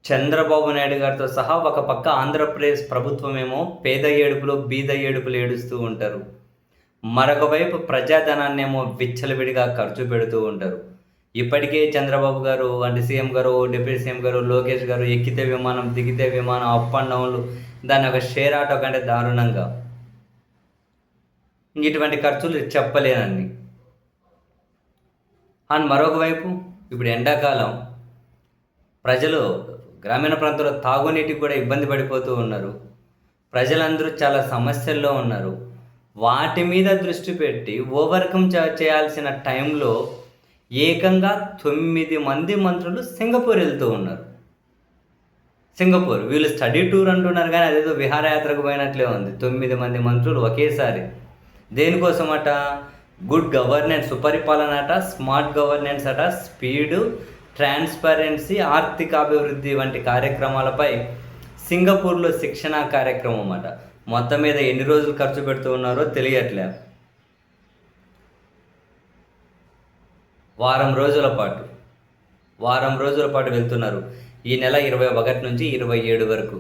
చంద్రబాబు నాయుడు గారితో సహా ఒక పక్క ఆంధ్రప్రదేశ్ ప్రభుత్వమేమో పేద ఏడుపులు, బీద ఏడుపులు ఏడుస్తూ ఉంటారు. మరొక వైపు ప్రజాధనాన్నేమో విచ్చలవిడిగా ఖర్చు పెడుతూ ఉంటారు. ఇప్పటికే చంద్రబాబు గారు అంటే సీఎం గారు, డిప్యూటీ సీఎం గారు, లోకేష్ గారు ఎక్కితే విమానం, దిగితే విమానం, అప్ అండ్ డౌన్‌లు దాన్ని ఒక షేర్ ఆటో కంటే దారుణంగా. ఇటువంటి ఖర్చులు చెప్పలేనన్ని. అండ్ మరొక వైపు ఇప్పుడు ఎండాకాలం ప్రజలు గ్రామీణ ప్రాంతాల్లో తాగునీటికి కూడా ఇబ్బంది పడిపోతూ ఉన్నారు. ప్రజలందరూ చాలా సమస్యల్లో ఉన్నారు. వాటి మీద దృష్టి పెట్టి ఓవర్‌కమ్ చేయాల్సిన టైంలో ఏకంగా 9 మంది మంత్రులు సింగపూర్ వెళ్తూ ఉన్నారు. సింగపూర్ వీళ్ళు స్టడీ టూర్ అంటున్నారు కానీ అదేదో విహారయాత్రకు పోయినట్లే ఉంది. 9 మంది మంత్రులు ఒకేసారి. దేనికోసమట? గుడ్ గవర్నెన్స్, సుపరిపాలన అట, స్మార్ట్ గవర్నెన్స్ అట, స్పీడు, ట్రాన్స్పరెన్సీ, ఆర్థికాభివృద్ధి వంటి కార్యక్రమాలపై సింగపూర్లో శిక్షణా కార్యక్రమం అట. మొత్తం మీద ఎన్ని రోజులు ఖర్చు పెడుతూ ఉన్నారో తెలియట్లే. వారం రోజుల పాటు వెళ్తున్నారు. ఈ నెల 21 నుంచి 27 వరకు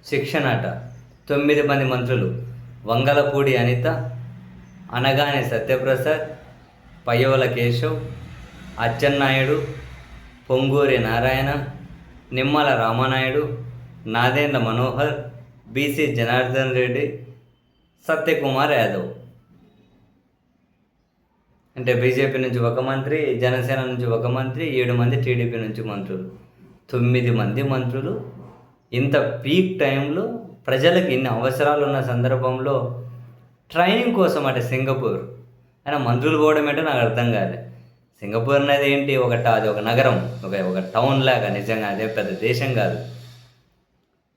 శిక్షణ అట. 9 మంది మంత్రులు: వంగలపూడి అనిత, అనగాని సత్యప్రసాద్, పయ్యవుల కేశవ్, అచ్చెన్నాయుడు, పొంగూరి నారాయణ, నిమ్మల రామానాయుడు, నాదెండ్ల మనోహర్, బీసీ జనార్దన్ రెడ్డి, సత్యకుమార్ యాదవ్. అంటే బీజేపీ నుంచి ఒక మంత్రి, జనసేన నుంచి ఒక మంత్రి, 7 మంది టీడీపీ నుంచి మంత్రులు. 9 మంది మంత్రులు ఇంత పీక్ టైంలో ప్రజలకు ఇన్ని అవసరాలు ఉన్న సందర్భంలో ట్రైనింగ్ కోసం అటు సింగపూర్. అయినా మంత్రులు పోవడం ఏంటో నాకు అర్థం కాలే. సింగపూర్ అనేది ఏంటి? అది ఒక నగరం, ఒక టౌన్ లాగా. నిజంగా అదే పెద్ద దేశం కాదు.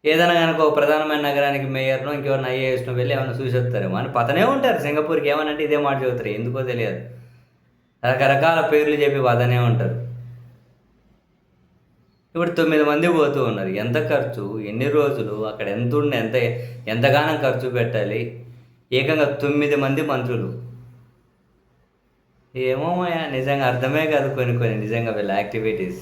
ఏదైనా కనుక ఒక ప్రధానమైన నగరానికి మేయర్నో ఇంకెవరిని ఐఏఎస్నో వెళ్ళి ఏమైనా చూసి వస్తారేమో అని పతనే ఉంటారు. సింగపూర్కి ఏమనంటే ఇదే మాట చెబుతారు, ఎందుకో తెలియదు. రకరకాల పేర్లు చెప్పి వదనే ఉంటారు. ఇప్పుడు 9 మంది పోతూ ఉన్నారు. ఎంత ఖర్చు, ఎన్ని రోజులు, అక్కడ ఎంతగానం ఖర్చు పెట్టాలి? ఏకంగా 9 మంది మంత్రులు. ఏమో నిజంగా అర్థమే కాదు కొన్ని నిజంగా వీళ్ళ యాక్టివిటీస్.